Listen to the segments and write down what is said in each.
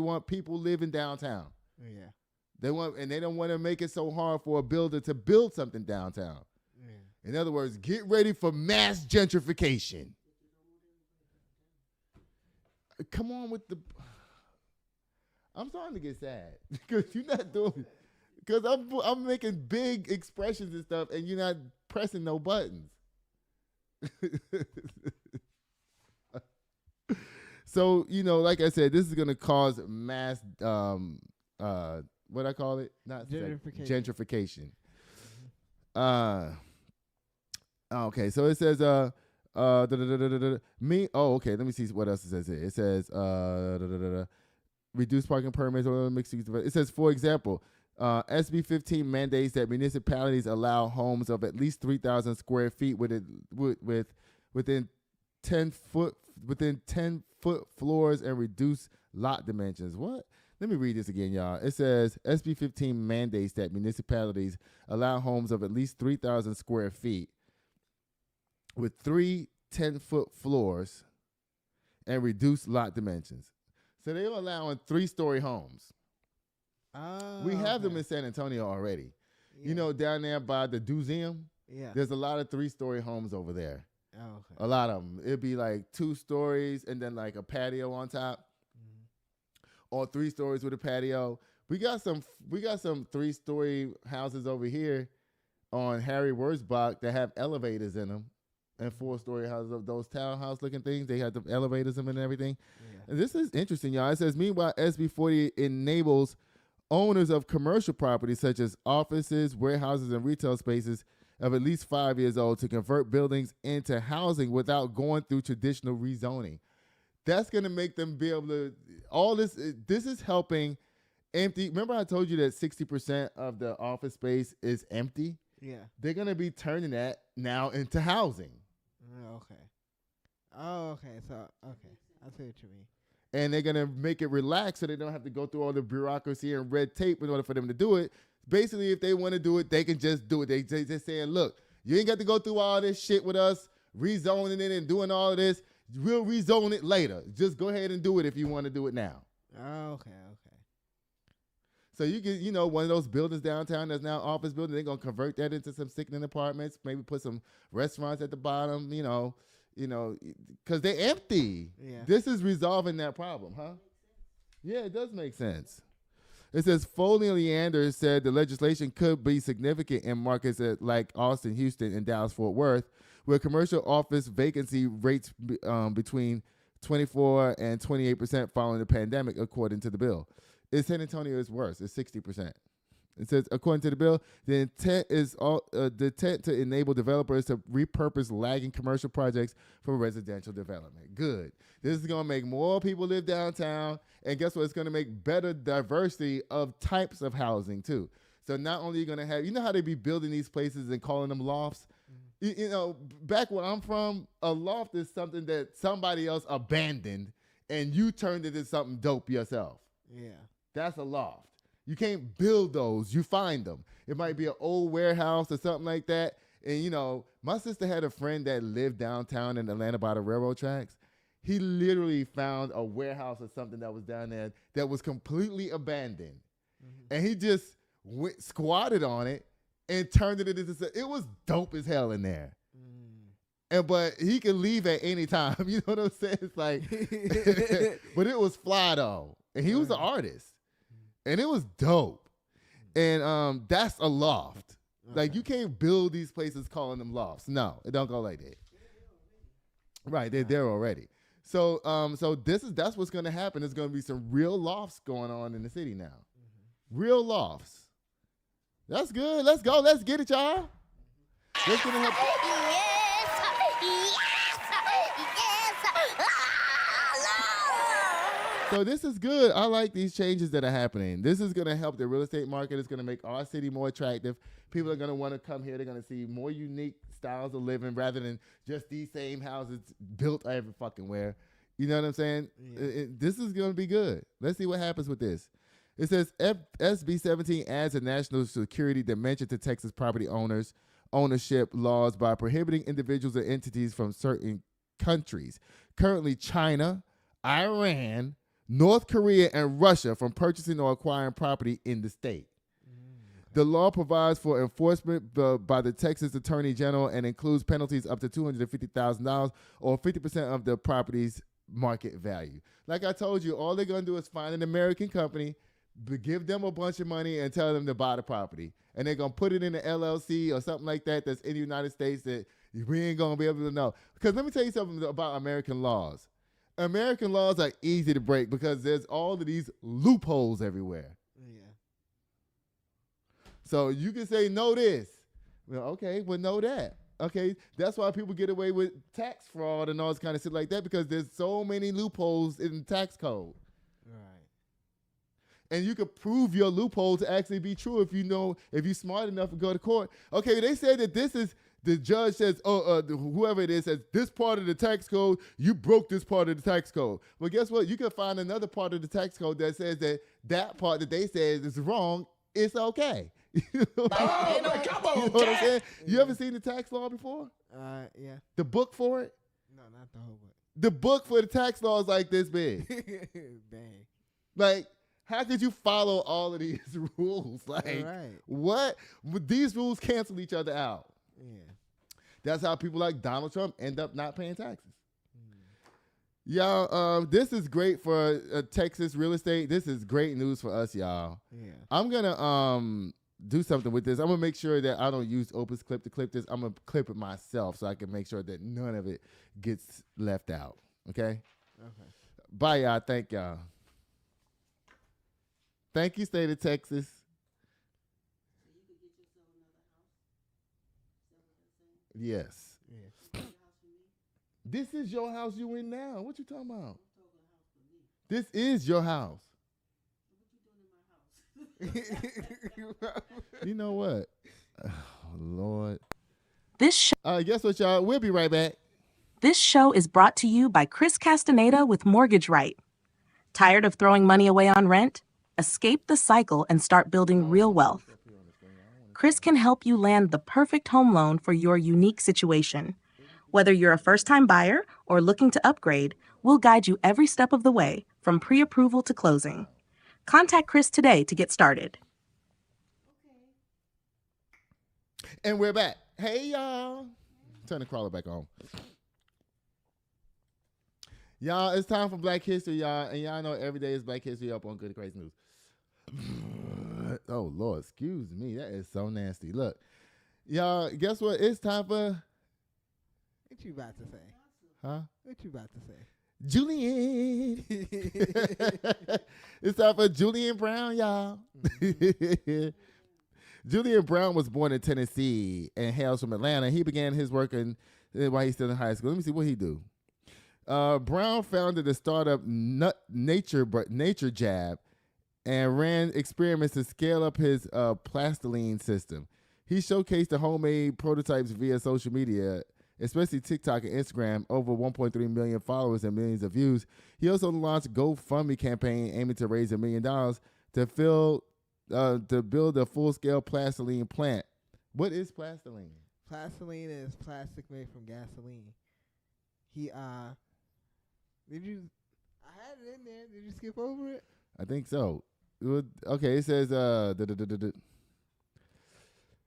want people living downtown. Yeah. They don't want to make it so hard for a builder to build something downtown. Yeah. In other words, get ready for mass gentrification. Come on with the. I'm starting to get sad because you're not doing. Because I'm making big expressions and stuff, and you're not pressing no buttons. So, like I said, this is going to cause mass, what I call it? Not gentrification. Okay, so it says, okay, let me see what else it says here. It says, reduce parking permits or mixed use. It says, for example, SB 15 mandates that municipalities allow homes of at least 3,000 square feet within 10 foot floors and reduce lot dimensions. What? Let me read this again, y'all. It says SB 15 mandates that municipalities allow homes of at least 3,000 square feet with 3 10-foot floors and reduce lot dimensions. So they're allowing 3-story homes. We have them in San Antonio already. Yeah. Down there by the Museum, there's a lot of 3-story homes over there. Oh, okay. A lot of them. It'd be like 2 stories and then like a patio on top, or 3 stories with a patio. We got some 3-story houses over here on Harry Wurzbach that have elevators in them, and 4-story houses of those townhouse looking things. They have the elevators in them and everything. Yeah. And this is interesting, y'all. It says, meanwhile, SB 40 enables owners of commercial properties such as offices, warehouses, and retail spaces of at least 5 years old to convert buildings into housing without going through traditional rezoning. That's going to make them be able to, this is helping empty. Remember I told you that 60% of the office space is empty? Yeah. They're going to be turning that now into housing. Okay. Oh, okay. So, okay. I see what you mean. And they're going to make it relaxed so they don't have to go through all the bureaucracy and red tape in order for them to do it. Basically, if they want to do it, they can just do it. They just saying, look, you ain't got to go through all this shit with us, rezoning it and doing all of this. We'll rezone it later. Just go ahead and do it if you want to do it now. Oh, okay. So you can, one of those buildings downtown that's now office building, they're going to convert that into some sickening apartments, maybe put some restaurants at the bottom, because they're empty. Yeah. This is resolving that problem, huh? Yeah, it does make sense. It says Foley and Leander said the legislation could be significant in markets like Austin, Houston, and Dallas-Fort Worth, where commercial office vacancy rates between 24 and 28% following the pandemic, according to the bill. In San Antonio, it's worse. It's 60%. It says, according to the bill, the intent to enable developers to repurpose lagging commercial projects for residential development. Good. This is going to make more people live downtown, and guess what? It's going to make better diversity of types of housing, too. So not only are you going to have, how they be building these places and calling them lofts? Mm-hmm. Back where I'm from, a loft is something that somebody else abandoned, and you turned it into something dope yourself. Yeah. That's a loft. You can't build those. You find them. It might be an old warehouse or something like that. And, my sister had a friend that lived downtown in Atlanta by the railroad tracks. He literally found a warehouse or something that was down there that was completely abandoned. Mm-hmm. And he just squatted on it and turned it into, it was dope as hell in there. But he can leave at any time. You know what I'm saying? It's like, but it was fly though. And he was an artist. And it was dope. And that's a loft. Okay. Like, you can't build these places calling them lofts. No, it don't go like that. Right, they're there already. So that's what's going to happen. There's going to be some real lofts going on in the city now. Mm-hmm. Real lofts. That's good. Let's go. Let's get it, y'all. Let's get it. So this is good. I like these changes that are happening. This is going to help the real estate market. It's going to make our city more attractive. People are going to want to come here. They're going to see more unique styles of living rather than just these same houses built every fucking where. You know what I'm saying? Yeah. This is going to be good. Let's see what happens with this. It says SB 17 adds a national security dimension to Texas property ownership laws by prohibiting individuals and entities from certain countries. Currently, China, Iran, North Korea, and Russia from purchasing or acquiring property in the state. The law provides for enforcement by the Texas Attorney General and includes penalties up to $250,000 or 50% of the property's market value. Like I told you, all they're going to do is find an American company, give them a bunch of money, and tell them to buy the property. And they're going to put it in an LLC or something like that that's in the United States that we ain't going to be able to know. Because let me tell you something about American laws. American laws are easy to break because there's all of these loopholes everywhere. So you can say no this. Well, okay, well, no that. Okay, that's why people get away with tax fraud and all this kind of shit like that because there's so many loopholes in the tax code. Right. And you can prove your loophole to actually be true if you're smart enough to go to court. Okay, they said that this is, the judge says, whoever it is says, this part of the tax code, you broke this part of the tax code. Well, guess what? You can find another part of the tax code that says that part that they said is wrong, it's okay. You know what I'm saying? You ever seen the tax law before? Yeah. The book for it? No, not the whole book. The book for the tax law is like this big. Dang. Like, how could you follow all of these rules? Like, what? These rules cancel each other out. Yeah. That's how people like Donald Trump end up not paying taxes. Y'all, this is great for Texas real estate. This is great news for us, y'all. Yeah. I'm going to do something with this. I'm going to make sure that I don't use Opus Clip to clip this. I'm going to clip it myself so I can make sure that none of it gets left out. Okay? Okay. Bye, y'all. Thank y'all. Thank you, State of Texas. So you could get yourself another house? Is that what you're saying? Yes. Is your house for me? This is your house you in now. What you talking about? I'm talking a house for me. This is your house. What you doing in my house? You know what? Oh, Lord. This Guess what, y'all? We'll be right back. show is brought to you by Chris Castaneda with Mortgage Right. Tired of throwing money away on rent? Escape the cycle and start building real wealth. Chris can help you land the perfect home loan for your unique situation. Whether you're a first-time buyer or looking to upgrade, we'll guide you every step of the way, from pre-approval to closing. Contact Chris today to get started. And we're back. Hey, y'all. Turn the crawler back on. Y'all, it's time for Black History, y'all. And y'all know every day is Black History up on Good and Crazy News. Oh, Lord, excuse me. That is so nasty. Look, y'all, guess what? It's time for... What you about to say? Huh? What you about to say? Julian. It's time for Julian Brown, y'all. Julian Brown was born in Tennessee and hails from Atlanta. He began his work while he's still in high school. Let me see what he do. Brown founded the startup Nature Jab and ran experiments to scale up his plastiline system. He showcased the homemade prototypes via social media, especially TikTok and Instagram, over 1.3 million followers and millions of views. He also launched a GoFundMe campaign aiming to raise $1 million to build a full-scale plastiline plant. What is plastiline? Plastiline is plastic made from gasoline. I had it in there. Did you skip over it? I think so. Okay, it says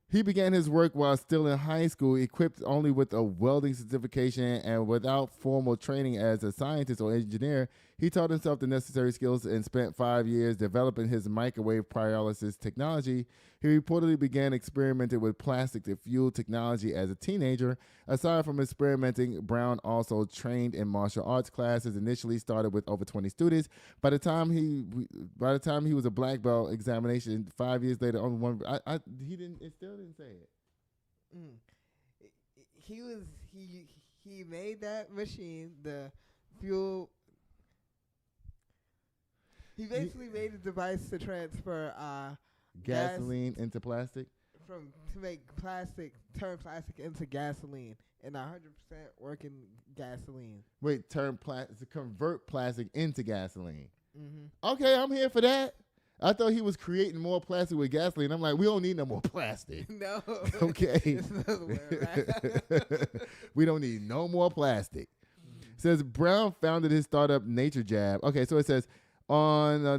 he began his work while still in high school, equipped only with a welding certification and without formal training as a scientist or engineer. He taught himself the necessary skills and spent 5 years developing his microwave pyrolysis technology. He reportedly began experimenting with plastic to fuel technology as a teenager. Aside from experimenting, Brown also trained in martial arts classes. Initially started with over 20 students. By the time he was a black belt examination, 5 years later, only one. It still didn't say it. He made that machine, the fuel. He basically made a device to transfer gasoline into plastic? Turn plastic into gasoline, and 100% working gasoline. Wait, to convert plastic into gasoline. Mm-hmm. Okay, I'm here for that. I thought he was creating more plastic with gasoline. I'm like, we don't need no more plastic. No. Okay. It's the other way around. We don't need no more plastic. It says Brown founded his startup Nature Jab. Okay, so it says, On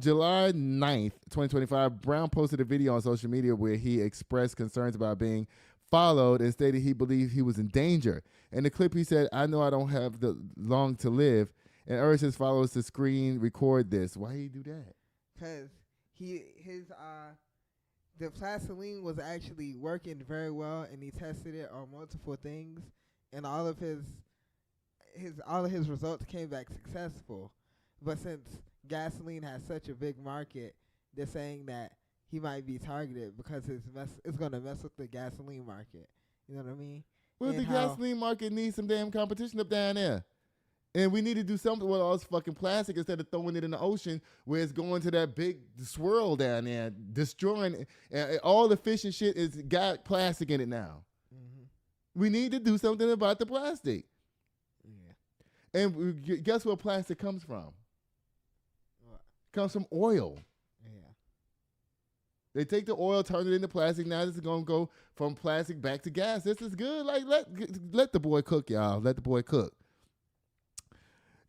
July 9th, 2025, Brown posted a video on social media where he expressed concerns about being followed and stated he believed he was in danger. In the clip, he said, "I know I don't have the long to live," and urged his followers to screen record this. Why he do that? Because the Vaseline was actually working very well, and he tested it on multiple things, and all of his results came back successful. But since gasoline has such a big market, they're saying that he might be targeted because it's going to mess with the gasoline market. You know what I mean? Well, And the gasoline market needs some damn competition up down there. And we need to do something with all this fucking plastic instead of throwing it in the ocean where it's going to that big swirl down there, destroying it. All the fish and shit is got plastic in it now. Mm-hmm. We need to do something about the plastic. Yeah. And guess where plastic comes from? What? Comes from oil. Yeah. They take the oil, turn it into plastic. Now this is going to go from plastic back to gas. This is good. Like, let the boy cook, y'all. Let the boy cook.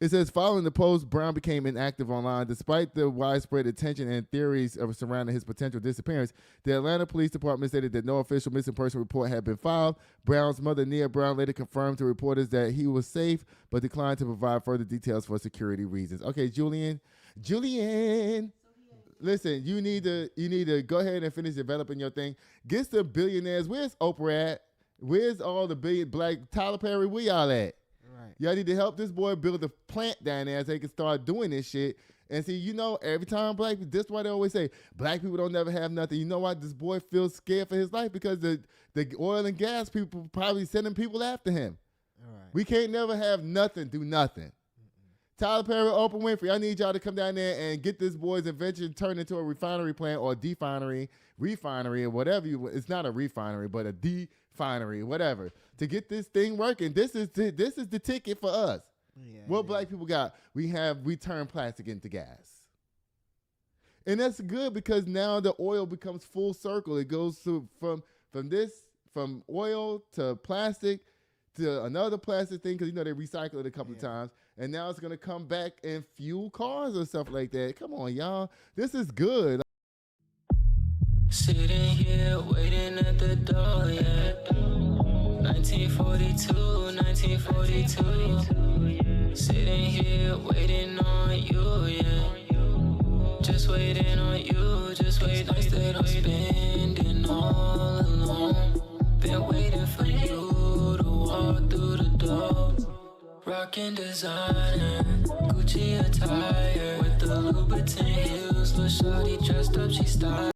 It says, following the post, Brown became inactive online. Despite the widespread attention and theories surrounding his potential disappearance, the Atlanta Police Department stated that no official missing person report had been filed. Brown's mother, Nia Brown, later confirmed to reporters that he was safe, but declined to provide further details for security reasons. Okay, Julian, listen, you need to go ahead and finish developing your thing. Get some billionaires. Where's Oprah at? Where's all the big black Tyler Perry? Where y'all at? Right. Y'all need to help this boy build a plant down there so they can start doing this shit. And see, every time black people, this is why they always say black people don't never have nothing. You know why this boy feels scared for his life? Because the oil and gas people probably sending people after him. All right. We can't never have nothing, do nothing. Tyler Perry, Oprah Winfrey, I need y'all to come down there and get this boy's invention turned into a refinery plant or refinery or whatever. It's not a refinery, but a definery, whatever. To get this thing working, this is the ticket for us. What black people got? We turn plastic into gas. And that's good because now the oil becomes full circle. It goes from oil to plastic to another plastic thing because they recycle it a couple of times. And now it's going to come back and fuel cars or stuff like that. Come on, y'all. This is good. Sitting here waiting at the door, yeah. 1942, 1942. Sitting here waiting on you, yeah. Just waiting on you, just waiting. Instead I'm spending all alone. Been waiting for you to walk through the door. Rockin' designer, Gucci attire with the Louboutin heels. Little shawty dressed up, she style.